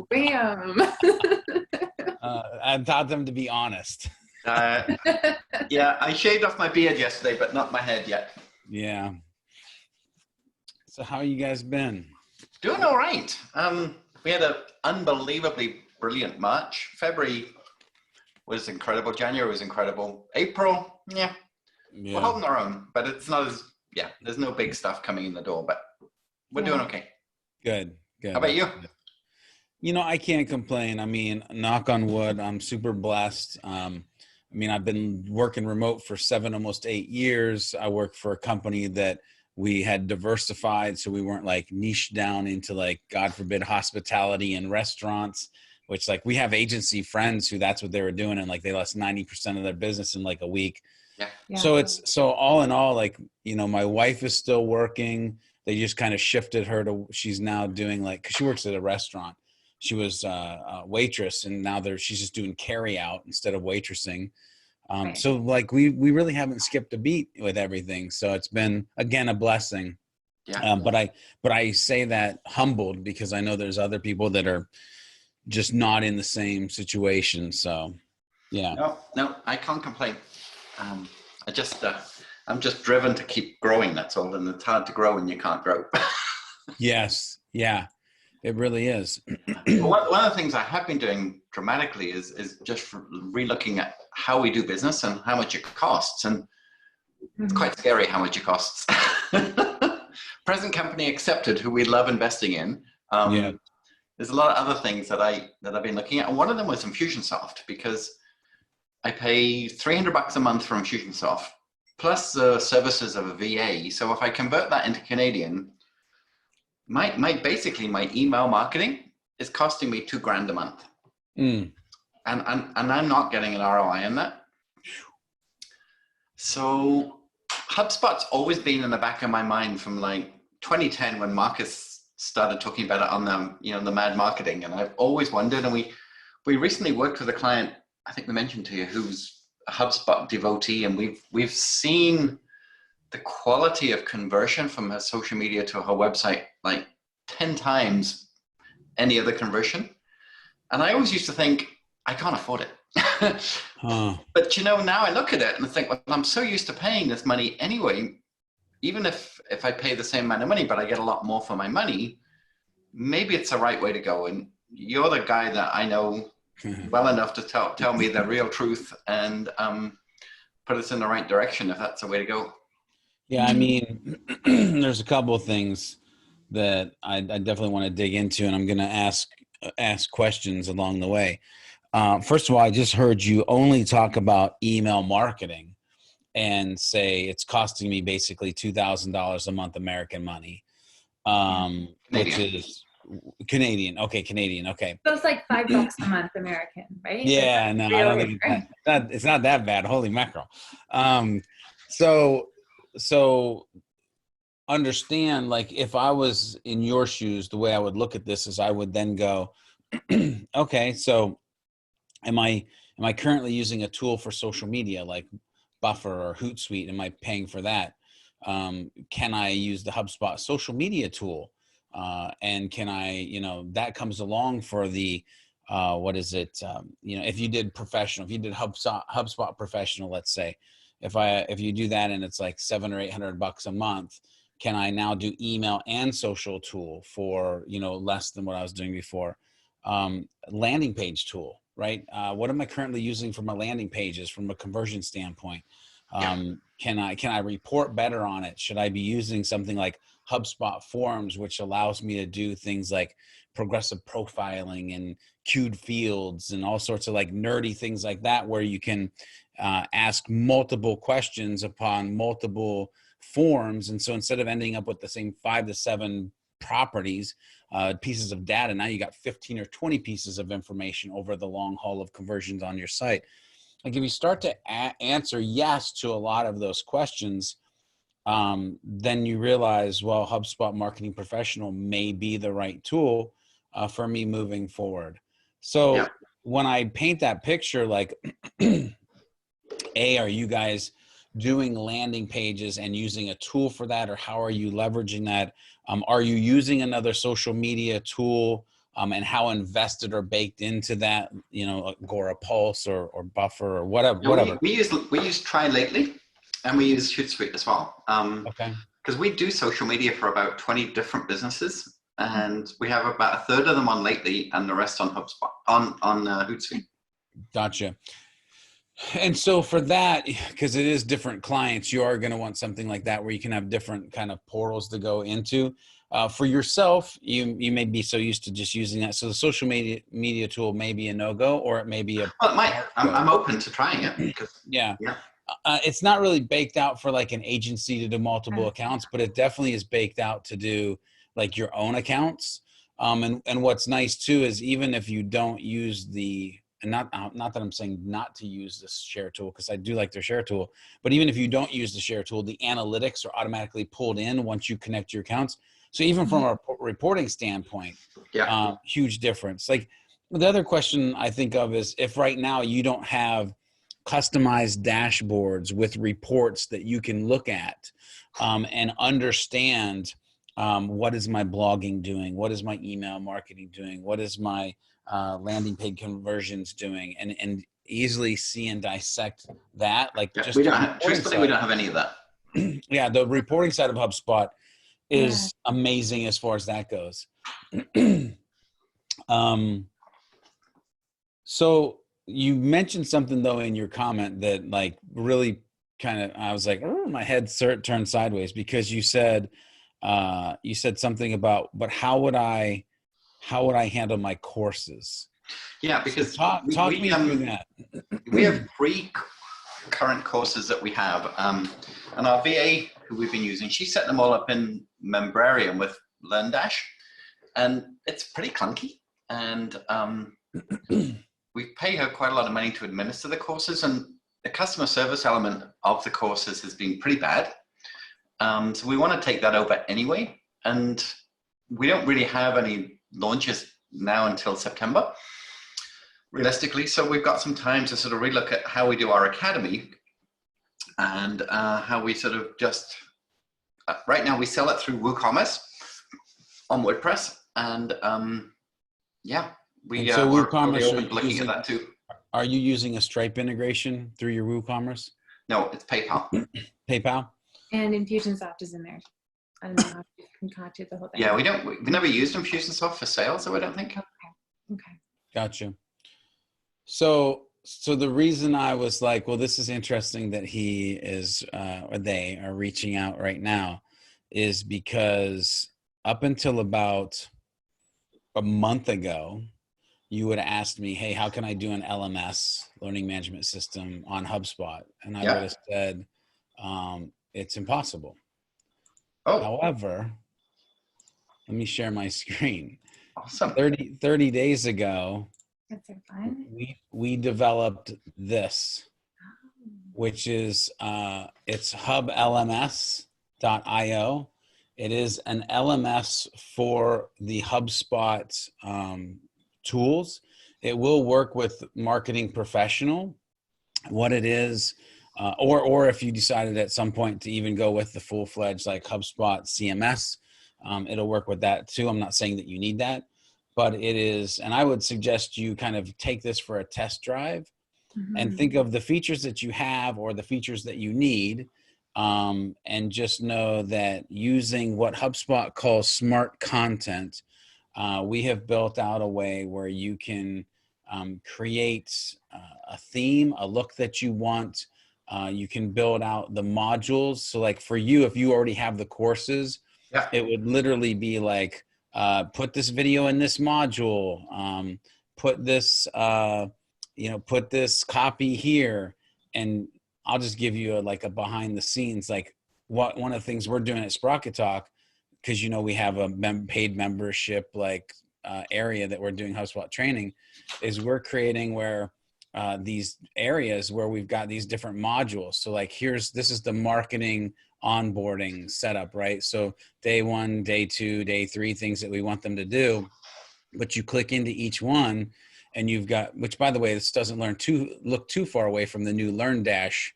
bam. I taught them to be honest. Yeah, I shaved off my beard yesterday, but not my head yet. Yeah. So how you guys been? Doing all right. We had an unbelievably brilliant March. February was incredible. January was incredible. April, yeah. We're holding our own, but it's not as, there's no big stuff coming in the door, but we're doing okay. Good. How about you? You know, I can't complain. I mean, knock on wood, I'm super blessed. I mean, I've been working remote for almost 8 years. I work for a company that we had diversified, so we weren't like niched down into like, God forbid, hospitality and restaurants, which like we have agency friends who that's what they were doing. And like they lost 90% of their business in like a week. Yeah. So all in all, like, you know, my wife is still working. They just kind of shifted her to, she's now doing like, cause she works at a restaurant. She was a waitress, and now she's just doing carry out instead of waitressing. Right. So like we really haven't skipped a beat with everything. So it's been, again, a blessing. Yeah. But I say that humbled because I know there's other people that are just not in the same situation. So yeah. No, I can't complain. I'm just driven to keep growing. That's all. And it's hard to grow when you can't grow. Yes. Yeah, it really is. Well, one of the things I have been doing dramatically is just relooking at how we do business and how much it costs. And it's quite scary how much it costs. Present company accepted, who we love investing in. There's a lot of other things that I've been looking at. And one of them was Infusionsoft, because I pay $300 a month for Infusionsoft, plus the services of a VA. So if I convert that into Canadian, basically my email marketing is costing me $2,000 a month. And I'm not getting an ROI on that. So HubSpot's always been in the back of my mind from like 2010 when Marcus started talking about it on the Mad Marketing. And I've always wondered, and we recently worked with a client, I think we mentioned to you, who's a HubSpot devotee, and we've seen the quality of conversion from her social media to her website like 10 times any other conversion. And I always used to think, I can't afford it. But now I look at it and I think, well, I'm so used to paying this money anyway. Even if I pay the same amount of money, but I get a lot more for my money, maybe it's the right way to go. And you're the guy that I know well enough to tell me the real truth and put us in the right direction if that's the way to go. Yeah, I mean, there's a couple of things that I definitely want to dig into, and I'm going to ask questions along the way. First of all, I just heard you only talk about email marketing and say it's costing me basically $2,000 a month American money, which is Canadian. Okay, Canadian. Okay. So it's like $5 a month American, right? Yeah, no, I don't think it's not that bad. Holy mackerel. So understand, like, if I was in your shoes, the way I would look at this is I would then go, okay, so am I currently using a tool for social media like Buffer or Hootsuite? Am I paying for that? Can I use the HubSpot social media tool? And can I, that comes along for the, if you did professional, if you did HubSpot professional, let's say, if you do that and it's like $700 or $800 a month, can I now do email and social tool for, less than what I was doing before? Landing page tool, right? What am I currently using for my landing pages from a conversion standpoint? Can I report better on it? Should I be using something like HubSpot Forms, which allows me to do things like progressive profiling and queued fields and all sorts of like nerdy things like that, where you can ask multiple questions upon multiple forms. And so instead of ending up with the same 5 to 7 properties, pieces of data, now you got 15 or 20 pieces of information over the long haul of conversions on your site. Like if you start to answer yes to a lot of those questions, then you realize, well, HubSpot Marketing Professional may be the right tool for me moving forward. So when I paint that picture, like, are you guys doing landing pages and using a tool for that, or how are you leveraging that? Are you using another social media tool and how invested or baked into that, you know, Agora Pulse or Buffer or whatever. No, whatever. We use Try Lately, and we use Hootsuite as well. Okay. Because we do social media for about 20 different businesses, and we have about a third of them on Lately, and the rest on HubSpot on Hootsuite. Gotcha. And so for that, because it is different clients, you are going to want something like that where you can have different kind of portals to go into. For yourself, you may be so used to just using that. So the social media tool may be a no-go, or it may be a. Well, it might. I'm open to trying it. Because, yeah. Yeah. It's not really baked out for like an agency to do multiple accounts, but it definitely is baked out to do like your own accounts. And what's nice too is even if you don't use the, and not that I'm saying not to use this share tool, because I do like their share tool, but even if you don't use the share tool, the analytics are automatically pulled in once you connect your accounts. So even from a reporting standpoint, huge difference. Like the other question I think of is if right now you don't have customized dashboards with reports that you can look at and understand what is my blogging doing, what is my email marketing doing, what is my landing page conversions doing, and easily see and dissect that. Like just we don't have, truthfully, we don't have any of that. Yeah, the reporting side of HubSpot is amazing as far as that goes. So you mentioned something though in your comment that like really kind of, I was like, oh, my head turned sideways because you said something about, but how would I handle my courses? Yeah, because so talk me through that. We have 3 current courses that we have, and our VA who we've been using, she set them all up in Membrarium with LearnDash, and it's pretty clunky. And we pay her quite a lot of money to administer the courses, and the customer service element of the courses has been pretty bad. So we want to take that over anyway, and we don't really have any launches now until September, realistically. So we've got some time to sort of relook at how we do our academy and how we sort of just, right now we sell it through WooCommerce on WordPress, and we're WooCommerce, open to looking at that too. Are you using a Stripe integration through your WooCommerce? No, it's PayPal. PayPal? And Infusionsoft is in there. I don't know how you concocted the whole thing. Yeah, we've never used Infusionsoft for sales, so I don't think. Okay. Gotcha. So the reason I was like, well, this is interesting that he is, or they are reaching out right now is because up until about a month ago, you would have asked me, hey, how can I do an LMS, learning management system, on HubSpot? And I would have said, it's impossible. Oh. However, let me share my screen. Awesome. 30 days ago, That's so fun. we developed this, which is it's hublms.io. It is an LMS for the HubSpot tools. It will work with Marketing Professional. What it is, or if you decided at some point to even go with the full-fledged like HubSpot CMS, it'll work with that too. I'm not saying that you need that, but it is, and I would suggest you kind of take this for a test drive and think of the features that you have or the features that you need, and just know that using what HubSpot calls smart content, we have built out a way where you can create a theme, a look that you want. You can build out the modules. So like for you, if you already have the courses, it would literally be like, put this video in this module, put this, put this copy here. And I'll just give you a behind the scenes, like one of the things we're doing at Sprocket Talk, because, we have a paid membership area that we're doing HubSpot training, is we're creating where these areas where we've got these different modules. So like this is the marketing onboarding setup, right? So day 1, day 2, day 3, things that we want them to do, but you click into each one and you've got, which by the way, this doesn't look too far away from the new LearnDash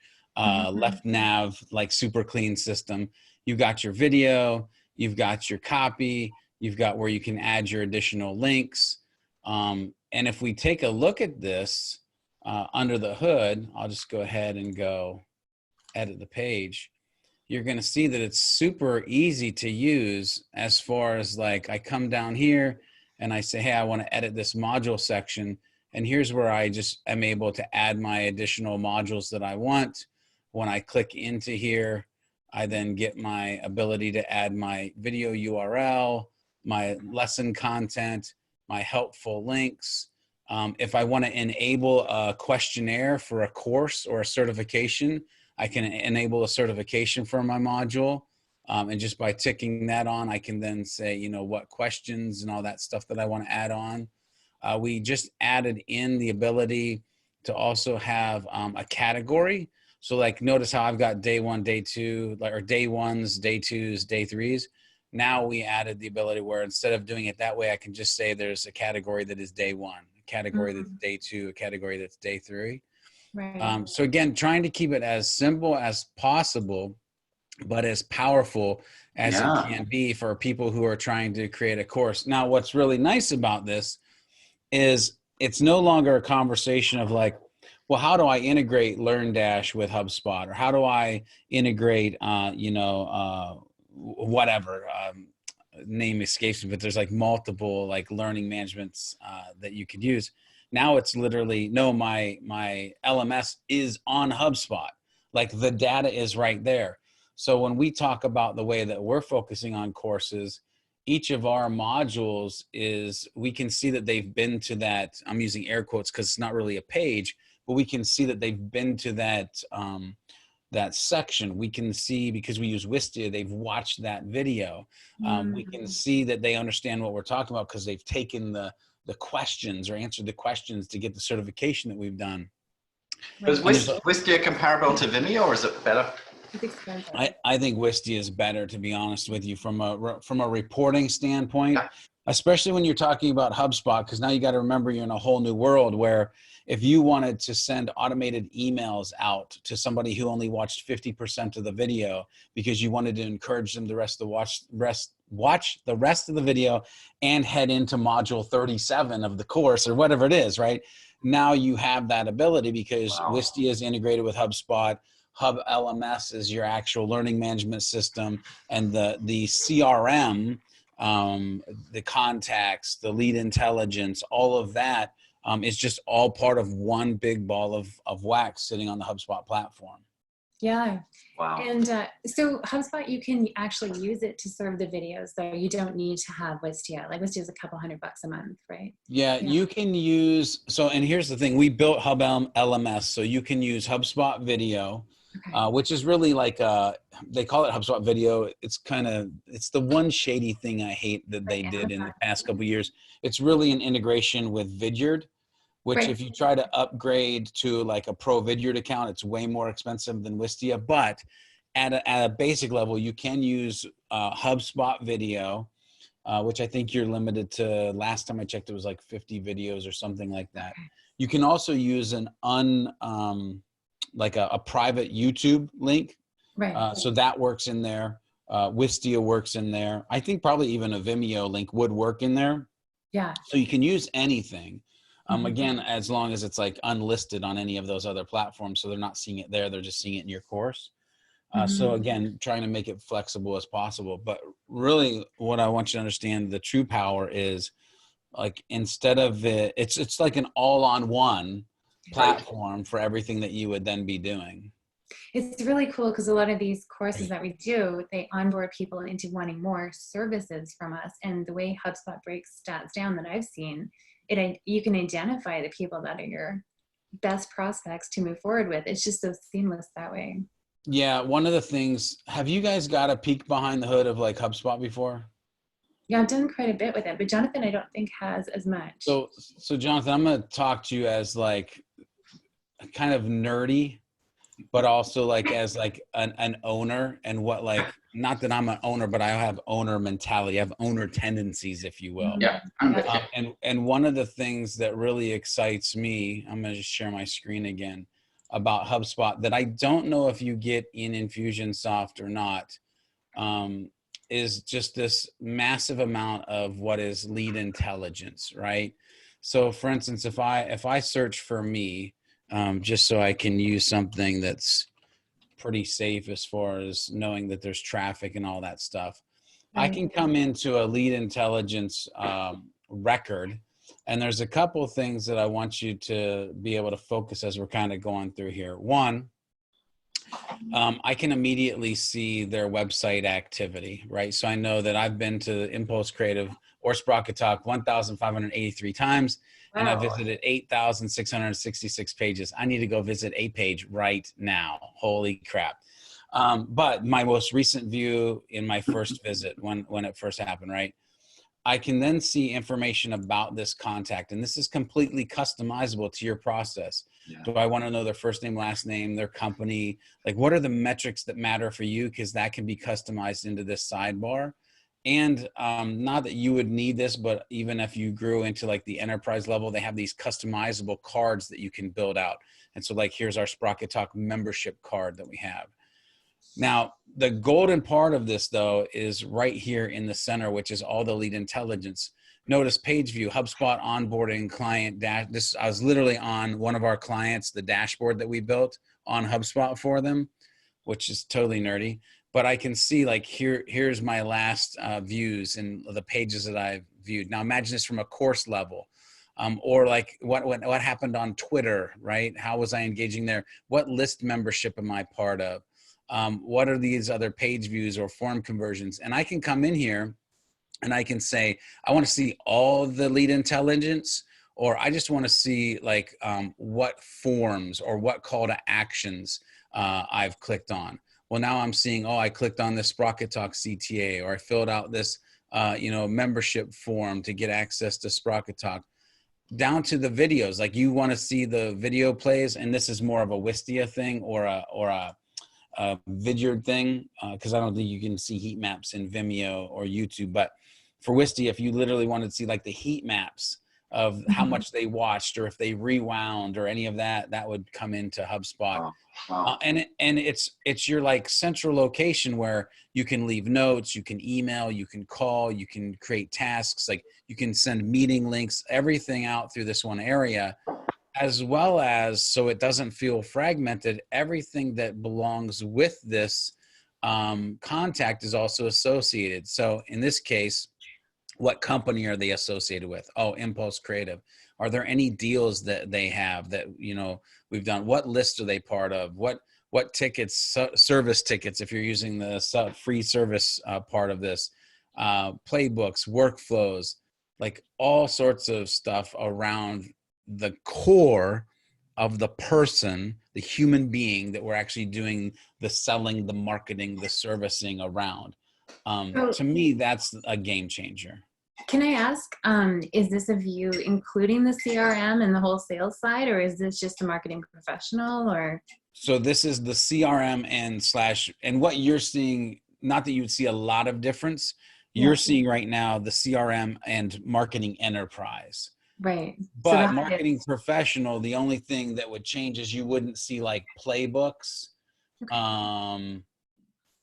left nav, like super clean system. You've got your video, you've got your copy, You've got where you can add your additional links. And if we take a look at this under the hood, I'll just go ahead and go edit the page. You're going to see that it's super easy to use as far as like, I come down here and I say, hey, I want to edit this module section. And here's where I just am able to add my additional modules that I want. When I click into here, I then get my ability to add my video URL, my lesson content, my helpful links. If I want to enable a questionnaire for a course or a certification, I can enable a certification for my module. And just by ticking that on, I can then say, you know, what questions and all that stuff that I want to add on. We just added in the ability to also have a category. So like, notice how I've got day 1, day 2, or day 1s, day 2s, day 3s. Now we added the ability where instead of doing it that way, I can just say there's a category that is day 1, a category that's day 2, a category that's day 3. Right. So again, trying to keep it as simple as possible, but as powerful as it can be for people who are trying to create a course. Now, what's really nice about this is it's no longer a conversation of like, well, how do I integrate LearnDash with HubSpot? Or how do I integrate, whatever, name escapes me, but there's like multiple like learning managements that you could use. Now it's literally, no, my LMS is on HubSpot. Like the data is right there. So when we talk about the way that we're focusing on courses, each of our modules is, we can see that they've been to that, I'm using air quotes because it's not really a page, but we can see that they've been to that, that section. We can see, because we use Wistia, they've watched that video. We can see that they understand what we're talking about because they've taken the questions or answered the questions to get the certification that we've done. Is Wistia comparable to Vimeo, or is it better? I think Wistia is better, to be honest with you, from a reporting standpoint, especially when you're talking about HubSpot, because now you got to remember you're in a whole new world where if you wanted to send automated emails out to somebody who only watched 50% of the video because you wanted to encourage them watch the rest of the video and head into module 37 of the course or whatever it is, right? Now you have that ability because Wistia is integrated with HubSpot. Hub LMS is your actual learning management system, and the CRM, the contacts, the lead intelligence, all of that is just all part of one big ball of wax sitting on the HubSpot platform. Yeah. Wow. And so HubSpot, you can actually use it to serve the videos, though. You don't need to have Wistia. Like Wistia is a couple $100 a month, right? Yeah, you can use, and here's the thing, we built Hub LMS, so you can use HubSpot Video, which is really like, they call it HubSpot Video. It's the one shady thing I hate that they did in the past couple of years. It's really an integration with Vidyard, which if you try to upgrade to like a pro Vidyard account, it's way more expensive than Wistia. But at a basic level, you can use HubSpot Video, which I think you're limited to, last time I checked, it was like 50 videos or something like that. You can also use like a private YouTube link. So that works in there. Wistia works in there. I think probably even a Vimeo link would work in there. Yeah. So you can use anything. Again, as long as it's like unlisted on any of those other platforms. So they're not seeing it there. They're just seeing it in your course. So again, trying to make it flexible as possible. But really what I want you to understand, the true power is like, instead of it's like an all-on-one platform for everything that you would then be doing. It's really cool because a lot of these courses that we do, they onboard people into wanting more services from us. And the way HubSpot breaks stats down that I've seen, you can identify the people that are your best prospects to move forward with. It's just so seamless that way. Yeah. One of the things, have you guys got a peek behind the hood of like HubSpot before? Yeah, I've done quite a bit with it, but Jonathan, I don't think has as much. So Jonathan, I'm going to talk to you as like kind of nerdy, but also like as like an owner, and what, like, not that I'm an owner, but I have owner mentality. I have owner tendencies, if you will. Yeah. And one of the things that really excites me, I'm going to just share my screen again, about HubSpot that I don't know if you get in Infusionsoft or not. is just this massive amount of what is lead intelligence, right? So for instance, if I search for me, just so I can use something that's pretty safe as far as knowing that there's traffic and all that stuff, I Right. can come into a lead intelligence record, and there's a couple of things that I want you to be able to focus as we're kind of going through here. One, I can immediately see their website activity, right? So I know that I've been to Impulse Creative or Sprocket Talk 1,583 times, and I Wow. visited 8,666 pages. I need to go visit a page right now. Holy crap. But my most recent view in my first visit, when it first happened, right? I can then see information about this contact, and this is completely customizable to your process. Yeah. Do I want to know their first name, last name, their company? Like, what are the metrics that matter for you? Because that can be customized into this sidebar. And not that you would need this, but even if you grew into like the enterprise level, they have these customizable cards that you can build out. And so like, here's our Sprocket Talk membership card that we have. Now, the golden part of this, though, is right here in the center, which is all the lead intelligence. Notice page view, HubSpot onboarding client dash. This, I was literally on one of our clients, the dashboard that we built on HubSpot for them, which is totally nerdy. But I can see like here's my last views and the pages that I've viewed. Now imagine this from a course level. Or like what happened on Twitter, right? How was I engaging there? What list membership am I part of? What are these other page views or form conversions? And I can come in here and I can say, I want to see all the lead intelligence, or I just want to see like what forms or what call to actions I've clicked on. Well, now I'm seeing, oh, I clicked on this Sprocket Talk CTA, or I filled out this, membership form to get access to Sprocket Talk. Down to the videos, like you want to see the video plays, and this is more of a Wistia thing or a Vidyard thing, because I don't think you can see heat maps in Vimeo or YouTube. But for Wistia, if you literally wanted to see like the heat maps of how much they watched, or if they rewound or any of that, that would come into HubSpot. Wow. Wow. And it's your like central location where you can leave notes, you can email, you can call, you can create tasks, like you can send meeting links, everything out through this one area, as well as, so it doesn't feel fragmented, everything that belongs with this contact is also associated. So in this case, what company are they associated with? Oh, Impulse Creative. Are there any deals that they have that, we've done? What list are they part of? What tickets, service tickets, if you're using the free service part of this, playbooks, workflows, like all sorts of stuff around the core of the person, the human being that we're actually doing the selling, the marketing, the servicing around. To me, that's a game changer. Can I ask, is this a view including the CRM and the whole sales side, or is this just a marketing professional, or? So this is the CRM and what you're seeing, not that you would see a lot of difference, you're seeing right now the CRM and marketing enterprise. Right. But So marketing professional, the only thing that would change is you wouldn't see like playbooks. Okay.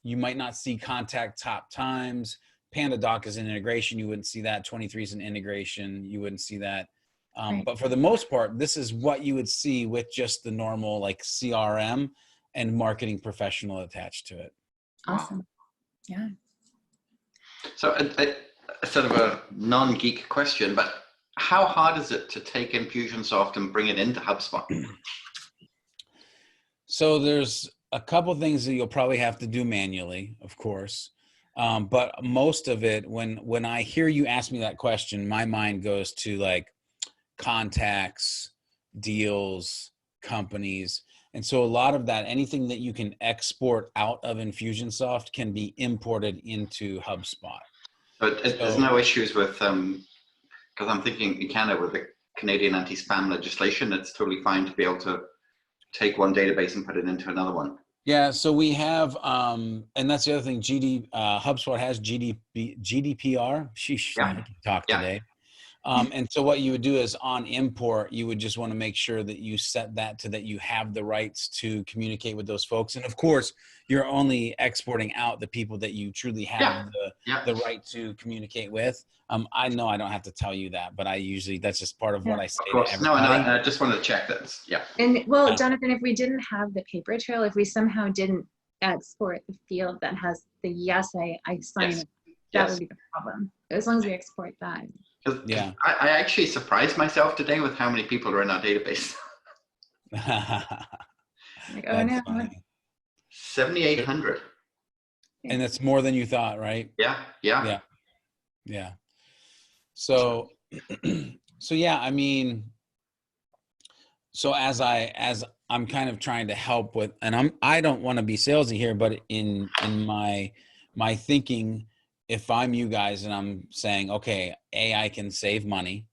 You might not see contact top times. PandaDoc is an integration. You wouldn't see that. 23 is an integration. You wouldn't see that. Right. But for the most part, this is what you would see with just the normal like CRM and marketing professional attached to it. Awesome. Yeah. So a sort of a non-geek question, but how hard is it to take Infusionsoft and bring it into HubSpot? So there's a couple things that you'll probably have to do manually, of course. But most of it, when I hear you ask me that question, my mind goes to like contacts, deals, companies. And so a lot of that, anything that you can export out of Infusionsoft can be imported into HubSpot. But there's no issues with, because I'm thinking in Canada with the Canadian anti-spam legislation, it's totally fine to be able to take one database and put it into another one. Yeah, so we have, and that's the other thing. HubSpot has GDPR. Sheesh, I can talk today. And so what you would do is on import, you would just want to make sure that you set that to that you have the rights to communicate with those folks. And of course, you're only exporting out the people that you truly have the right to communicate with. I know I don't have to tell you that, but that's just part of what I say Of course. to everybody. No, and I just wanted to check that. Yeah. And well, Jonathan, if we didn't have the paper trail, if we somehow didn't export the field that has the yes, I sign it, that would be the problem. As long as we export that. Yeah. I actually surprised myself today with how many people are in our database. Like, oh no. 7,800. And that's more than you thought, right? Yeah. So yeah, I mean, so as I'm kind of trying to help with, and I don't want to be salesy here, but in my thinking, if I'm you guys and I'm saying, okay, I can save money.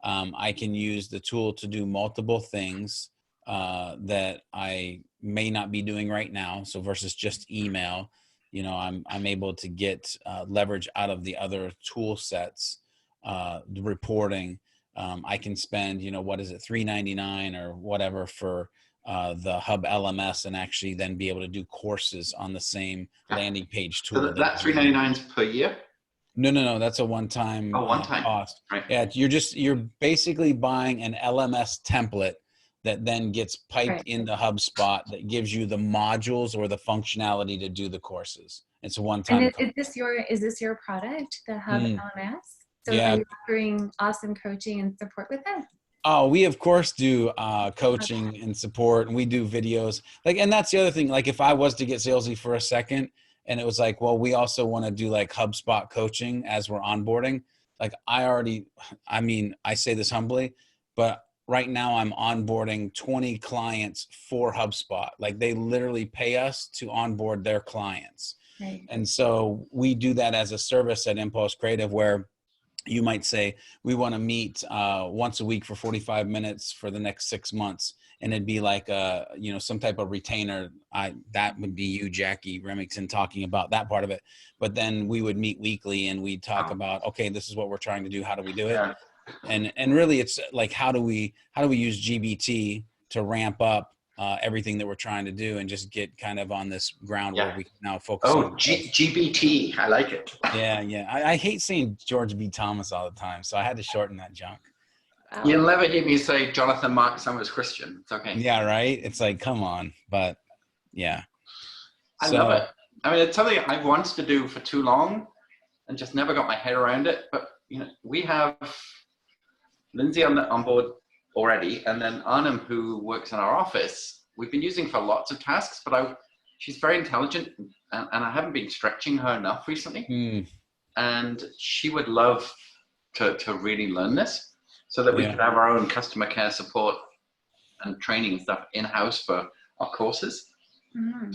I can use the tool to do multiple things that I may not be doing right now. So versus just email, you know, I'm able to get leverage out of the other tool sets, the reporting. I can spend, you know, what is it, $3.99 or whatever for the Hub LMS, and actually then be able to do courses on the same landing page tool. So that $3.99 is per year? No, that's a one-time cost. Right. Yeah, you're basically buying an LMS template that then gets piped into HubSpot that gives you the modules or the functionality to do the courses. It's a one-time. And is this your product, the Hub LMS? So yeah. Are you offering awesome coaching and support with it? Oh, we of course do coaching and support, and we do videos. And that's the other thing. Like, if I was to get salesy for a second, and it was like, well, we also want to do like HubSpot coaching as we're onboarding. Like, I say this humbly, but right now I'm onboarding 20 clients for HubSpot. Like, they literally pay us to onboard their clients. Right. And so we do that as a service at Impulse Creative, where you might say, we want to meet once a week for 45 minutes for the next 6 months. And it'd be like, some type of retainer. That would be you, Jackie Remington, talking about that part of it. But then we would meet weekly and we'd talk about, okay, this is what we're trying to do. How do we do it? Yeah. And really it's like, how do we use GBT to ramp up everything that we're trying to do and just get kind of on this ground where we can now focus on. GBT. I like it. Yeah. I hate saying George B. Thomas all the time, so I had to shorten that junk. You'll never hear me say Jonathan Mark Summers Christian. It's okay. Yeah, right? It's like, come on. But yeah. I love it. I mean, it's something I've wanted to do for too long and just never got my head around it. But, you know, we have Lindsay on board already, and then Arnhem, who works in our office, we've been using for lots of tasks, but she's very intelligent, and I haven't been stretching her enough recently. And she would love to really learn this, so that we could have our own customer care support and training and stuff in-house for our courses. Mm-hmm.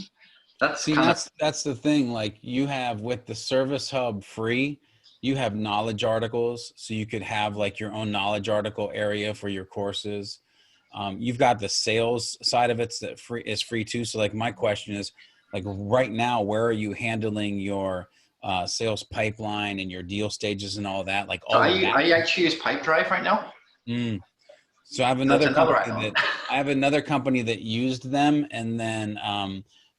That's the thing. Like, you have with the Service Hub free, you have knowledge articles, so you could have like your own knowledge article area for your courses. You've got the sales side of it that is free too. So like, my question is, like, right now, where are you handling your sales pipeline and your deal stages and all that? Like, all I actually use Pipedrive right now. So I have another company that used them, and then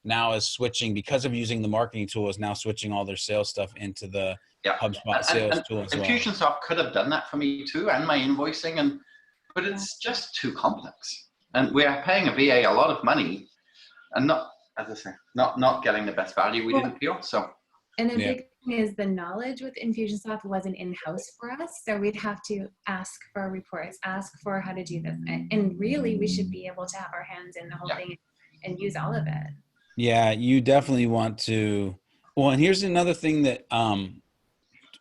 now is switching, because of using the marketing tool, is now switching all their sales stuff into the HubSpot sales tool as well. Infusionsoft could have done that for me too, and my invoicing, but it's just too complex. And we're paying a VA a lot of money, and not getting the best value we didn't feel. So. And the big thing is, the knowledge with Infusionsoft wasn't in-house for us. So we'd have to ask for reports, ask for how to do this. And really, we should be able to have our hands in the whole thing and use all of it. Yeah, you definitely want to. Well, and here's another thing that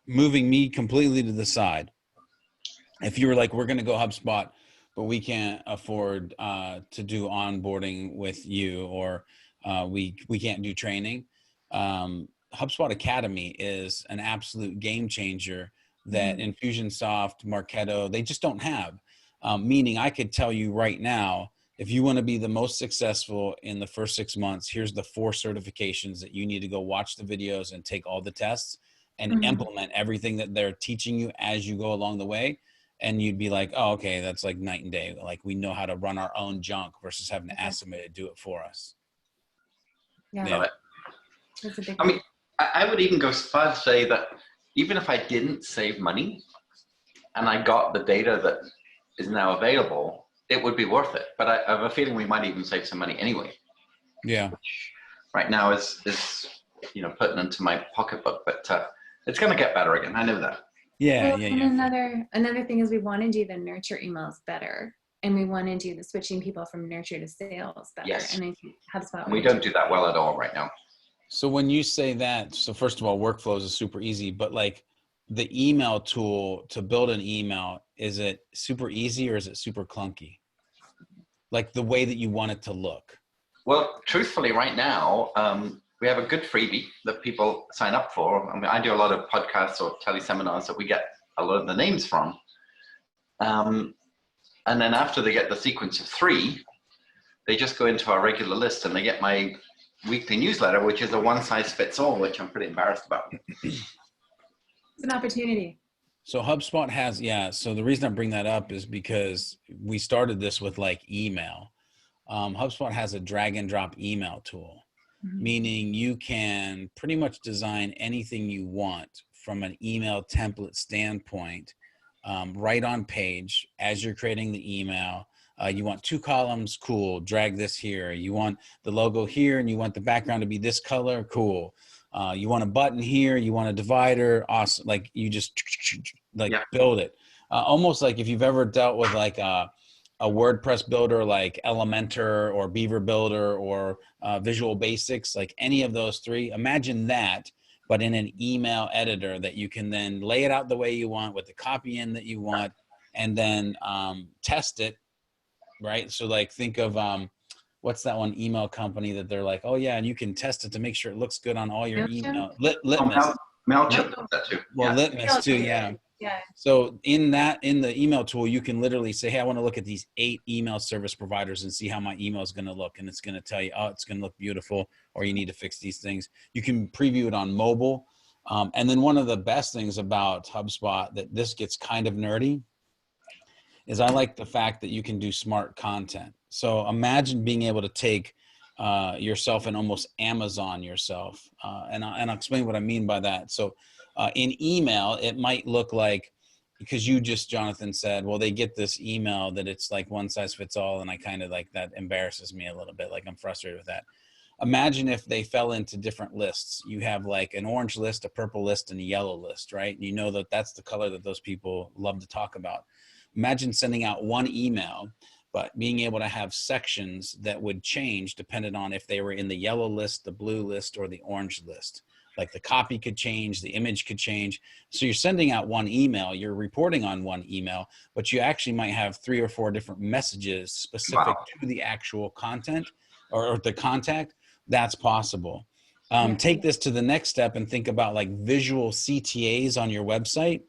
moving me completely to the side. If you were like, we're going to go HubSpot, but we can't afford to do onboarding with you, or we can't do training. HubSpot Academy is an absolute game changer that Infusionsoft, Marketo, they just don't have. Meaning, I could tell you right now, if you want to be the most successful in the first 6 months, here's the 4 certifications that you need to go watch the videos and take all the tests and implement everything that they're teaching you as you go along the way. and you'd be like, oh, okay, that's like night and day. Like we know how to run our own junk versus having to Okay. ask somebody to do it for us. Yeah. Yeah. That's a big I mean, I would even go so far as to say that even if I didn't save money and I got the data that is now available, it would be worth it. But I have a feeling we might even save some money anyway. Yeah. Right now is putting into my pocketbook, but it's going to get better again. I know that. Yeah. Well, Yeah. and Yeah. another thing is we want to do the nurture emails better, and we want to do the switching people from nurture to sales better. Yes. And I think HubSpot. And we don't do that well at all right now. So when you say that, so first of all, workflows is super easy, but like the email tool to build an email, is it super easy or is it super clunky? Like the way that you want it to look? Well, truthfully, right now, we have a good freebie that people sign up for. I mean, I do a lot of podcasts or teleseminars that we get a lot of the names from. And then after they get the sequence of 3, they just go into our regular list and they get my weekly newsletter, which is a one-size-fits-all, which I'm pretty embarrassed about. It's an opportunity. So HubSpot has, yeah. So the reason I bring that up is because we started this with like email. HubSpot has a drag and drop email tool, meaning you can pretty much design anything you want from an email template standpoint, right on page as you're creating the email. You want 2 columns, cool, drag this here. You want the logo here and you want the background to be this color, cool. You want a button here, you want a divider, awesome. Like you just like build it. Almost like if you've ever dealt with like a WordPress builder like Elementor or Beaver Builder or Visual Basics, like any of those 3, imagine that, but in an email editor that you can then lay it out the way you want with the copy in that you want, and then test it, right? So like think of, what's that one email company that they're like, oh yeah, and you can test it to make sure it looks good on all your email. Litmus. MailChimp does that too. Well, Litmus too, yeah. Yeah. So in the email tool, you can literally say, hey, I want to look at these 8 email service providers and see how my email is going to look. And it's going to tell you, oh, it's going to look beautiful, or you need to fix these things. You can preview it on mobile. And then one of the best things about HubSpot, that this gets kind of nerdy, is I like the fact that you can do smart content. So imagine being able to take yourself and almost Amazon yourself. And I'll explain what I mean by that. So in email, it might look like, because you just, Jonathan, said, well, they get this email that it's like one size fits all. And I kind of like, that embarrasses me a little bit. Like I'm frustrated with that. Imagine if they fell into different lists. You have like an orange list, a purple list, and a yellow list, right? And you know that that's the color that those people love to talk about. Imagine sending out one email, but being able to have sections that would change depending on if they were in the yellow list, the blue list, or the orange list. Like the copy could change, the image could change. So you're sending out one email, you're reporting on one email, but you actually might have 3 or 4 different messages specific to the actual content or the contact. That's possible. Take this to the next step and think about like visual CTAs on your website.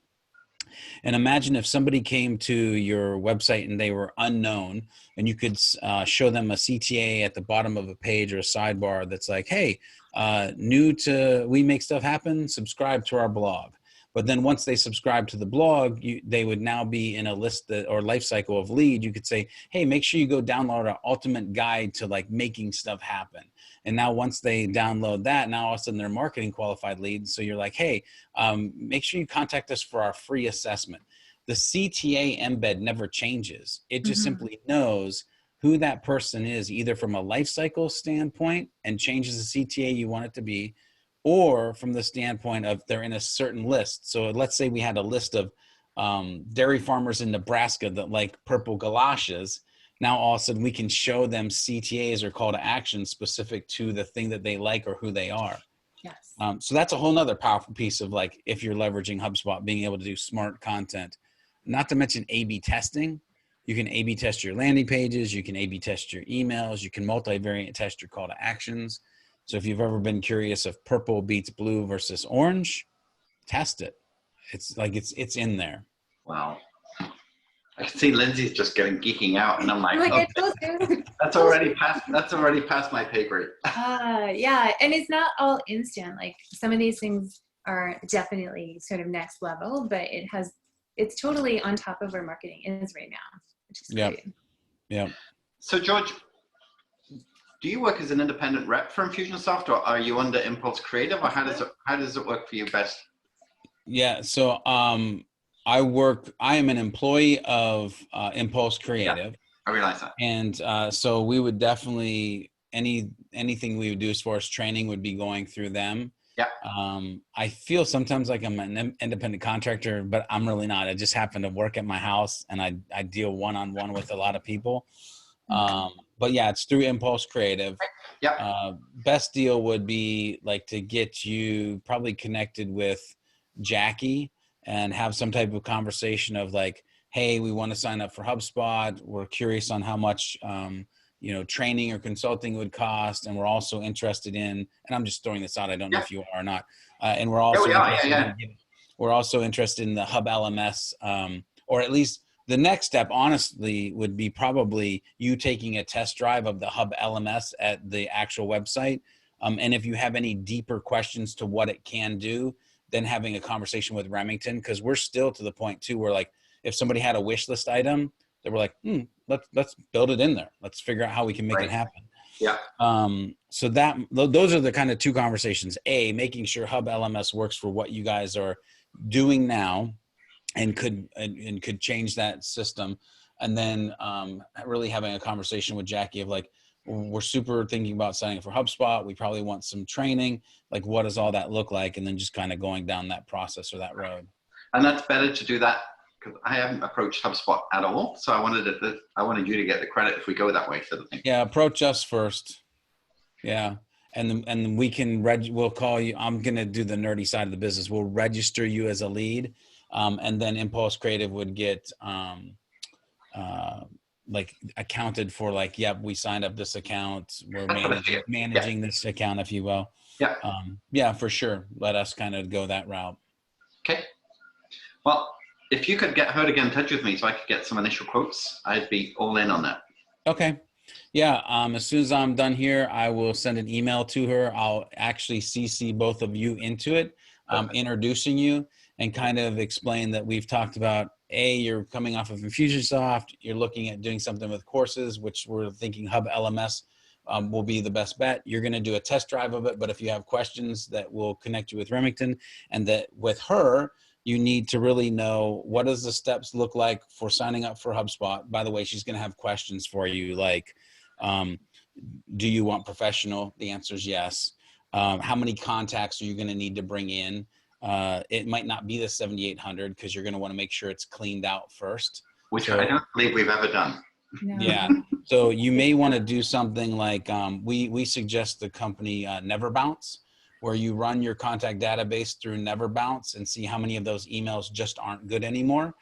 And imagine if somebody came to your website and they were unknown, and you could show them a CTA at the bottom of a page or a sidebar that's like, hey, new to We Make Stuff Happen, subscribe to our blog. But then once they subscribe to the blog, they would now be in a list or life cycle of lead. You could say, hey, make sure you go download our ultimate guide to like making stuff happen. And now once they download that, now all of a sudden they're marketing qualified leads. So you're like, hey, make sure you contact us for our free assessment. The CTA embed never changes. It just simply knows who that person is, either from a life cycle standpoint and changes the CTA you want it to be, or from the standpoint of they're in a certain list. So let's say we had a list of dairy farmers in Nebraska that like purple galoshes. Now all of a sudden we can show them CTAs or call to action specific to the thing that they like or who they are. Yes. So that's a whole nother powerful piece of like, if you're leveraging HubSpot, being able to do smart content, not to mention A/B testing. You can A/B test your landing pages. You can A/B test your emails. You can multivariate test your call to actions. So if you've ever been curious if purple beats blue versus orange, test it. It's like, it's in there. Wow. I can see Lindsay's just geeking out, and I'm like, Like, oh, that's already past my pay grade. Yeah, and it's not all instant. Like some of these things are definitely sort of next level, but it's totally on top of where marketing is right now, which is Yep. great. Yeah. So George, do you work as an independent rep for Infusionsoft, or are you under Impulse Creative, or how does it work for you best? Yeah. So I am an employee of Impulse Creative. I realize that. And so we would definitely, anything we would do as far as training would be going through them. Yeah. I feel sometimes like I'm an independent contractor, but I'm really not. I just happen to work at my house, and I deal one-on-one with a lot of people. But yeah, it's through Impulse Creative. Yeah. Best deal would be like to get you probably connected with Jackie and have some type of conversation of like, hey, we want to sign up for HubSpot. We're curious on how much, training or consulting would cost. And we're also interested in, and I'm just throwing this out, I don't know if you are or not. And we're also, we're also interested in the Hub LMS, or at least the next step, honestly, would be probably you taking a test drive of the Hub LMS at the actual website. And if you have any deeper questions to what it can do, then having a conversation with Remington, because we're still to the point too, where like, if somebody had a wish list item, they were like, let's build it in there. Let's figure out how we can make it happen. Yeah. So those are the kind of two conversations. A, making sure Hub LMS works for what you guys are doing now and could change that system. And then really having a conversation with Jackie of like, we're super thinking about signing up for HubSpot. We probably want some training. Like, what does all that look like? And then just kind of going down that process or that road. And that's better to do that because I haven't approached HubSpot at all. So I wanted you to get the credit if we go that way, sort of thing. Yeah, approach us first. Yeah. And then we can we'll call you. I'm going to do the nerdy side of the business. We'll register you as a lead. And then Impulse Creative would get like accounted for, like, yep, we signed up this account. We're managing this account, if you will. Yeah. Yeah, for sure. Let us kind of go that route. Okay. Well, if you could get her to get in touch with me so I could get some initial quotes, I'd be all in on that. Okay. Yeah. As soon as I'm done here, I will send an email to her. I'll actually CC both of you into it, introducing you and kind of explain that we've talked about, you're coming off of Infusionsoft. You're looking at doing something with courses, which we're thinking Hub LMS will be the best bet. You're going to do a test drive of it, but if you have questions, that will connect you with Remington, and that with her, you need to really know, what does the steps look like for signing up for HubSpot? By the way, she's going to have questions for you like, do you want professional? The answer is yes. How many contacts are you going to need to bring in? It might not be the 7,800 because you're going to want to make sure it's cleaned out first. Which I don't believe we've ever done. No. Yeah. So you may want to do something like, we suggest the company NeverBounce, where you run your contact database through NeverBounce and see how many of those emails just aren't good anymore.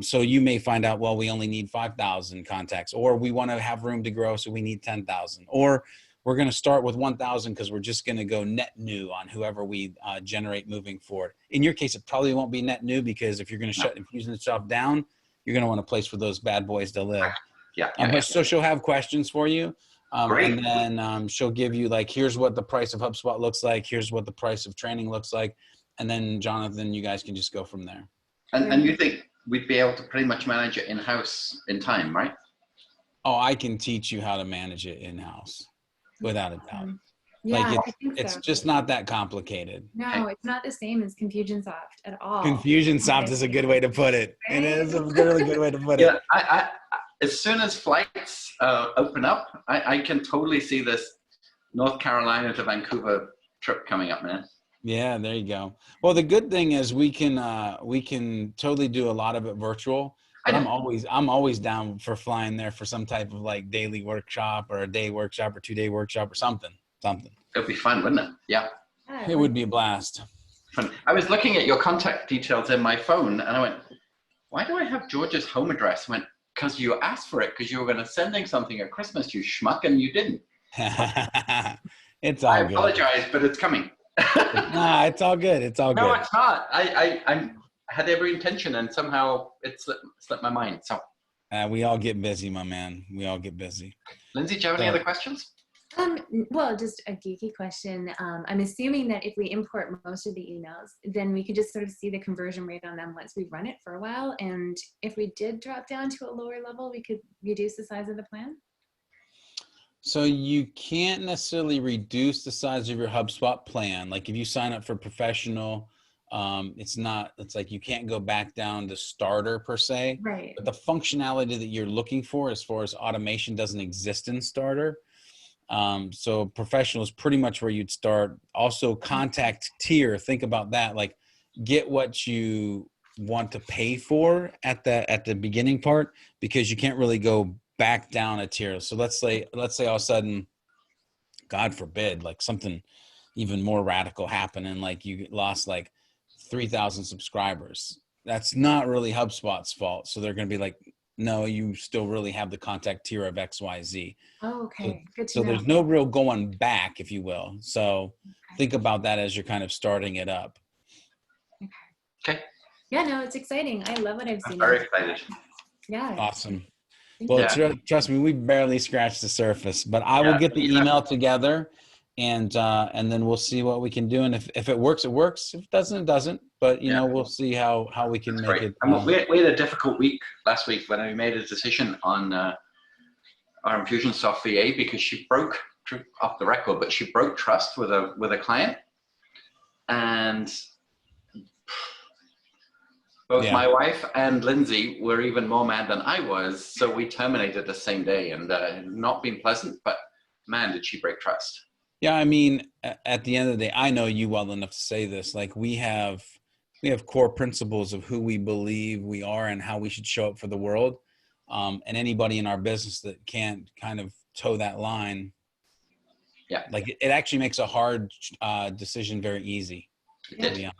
So you may find out, well, we only need 5,000 contacts, or we want to have room to grow, so we need 10,000, or we're going to start with 1,000 because we're just going to go net new on whoever we generate moving forward. In your case, it probably won't be net new, because if you're going to shut Infusionsoft down, you're going to want a place for those bad boys to live. So she'll have questions for you. And then she'll give you like, here's what the price of HubSpot looks like. Here's what the price of training looks like. And then Jonathan, you guys can just go from there. And you think we'd be able to pretty much manage it in-house in time, right? Oh, I can teach you how to manage it in-house without a doubt. Yeah, like I think it's so. just not that complicated. No, it's not the same as Confusionsoft at all. Confusionsoft is a good way to put it. It is a really good way to put it. Yeah, I as soon as flights open up, I can totally see this North Carolina to Vancouver trip coming up, man. Yeah, there you go. Well, the good thing is we can totally do a lot of it virtual. I'm always down for flying there for some type of like daily workshop or a day workshop or 2-day workshop or something. It'd be fun, wouldn't it? Yeah. It would be a blast. Fun. I was looking at your contact details in my phone and I went, why do I have George's home address? I went, because you asked for it, because you were going to sending something at Christmas, you schmuck, and you didn't. It's all I good. apologize, but it's coming. Nah, it's all good. It's all good. No, it's not. I had every intention and somehow it slipped my mind. So we all get busy, my man. We all get busy. Lindsay, do you have any other questions? Well, just a geeky question. I'm assuming that if we import most of the emails, then we could just sort of see the conversion rate on them once we run it for a while. And if we did drop down to a lower level, we could reduce the size of the plan. So you can't necessarily reduce the size of your HubSpot plan. Like if you sign up for professional, it's like you can't go back down to starter per se. Right. But the functionality that you're looking for as far as automation doesn't exist in starter. So professional is pretty much where you'd start. Also contact tier, think about that. Like get what you want to pay for at the beginning part, because you can't really go back down a tier. So let's say all of a sudden, God forbid, like something even more radical happened and like you lost like 3,000 subscribers. That's not really HubSpot's fault. So they're going to be like, no, you still really have the contact tier of XYZ. Oh, okay. Good to So know. there's no real going back, if you will. So think about that as you're kind of starting it up. Okay. Yeah, no, it's exciting. I love what I've I'm seen. very excited. Yeah. Awesome. Thank Well, Yeah. trust me, we barely scratched the surface, but I will get the email together and then we'll see what we can do. And if it works, it works. If it doesn't, it doesn't. But, you know, we'll see how we can That's make great. it. And we had a difficult week last week when we made a decision on our Infusionsoft VA because she broke, off the record, but she broke trust with a client. And both my wife and Lindsay were even more mad than I was. So we terminated the same day, and not been pleasant, but man, did she break trust. Yeah, I mean, at the end of the day, I know you well enough to say this. Like we have core principles of who we believe we are and how we should show up for the world. And anybody in our business that can't kind of toe that line, like it actually makes a hard decision very easy. It did.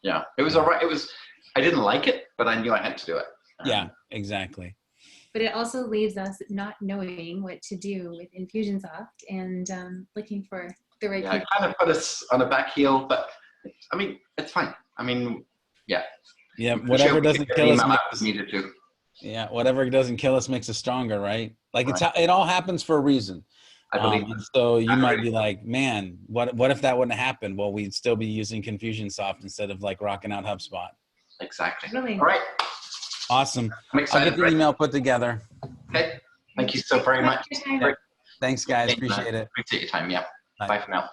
Yeah. It was all right. I didn't like it, but I knew I had to do it. Yeah, exactly. But it also leaves us not knowing what to do with Infusionsoft and looking for the right people. It kind of put us on a back heel, but I mean, it's fine. I mean, yeah. Yeah, whatever doesn't kill us needed to. Yeah, whatever doesn't kill us makes us stronger, right? Like it all happens for a reason. I believe. So you might be like, man, what if that wouldn't have happened? Well, we'd still be using Confusionsoft instead of like rocking out HubSpot. Exactly. Really? All right. Awesome. I'm excited. I'll get the email put together. Okay. Thank you so very much. Thanks, guys. Appreciate it. Appreciate your time. Yeah. Bye for now.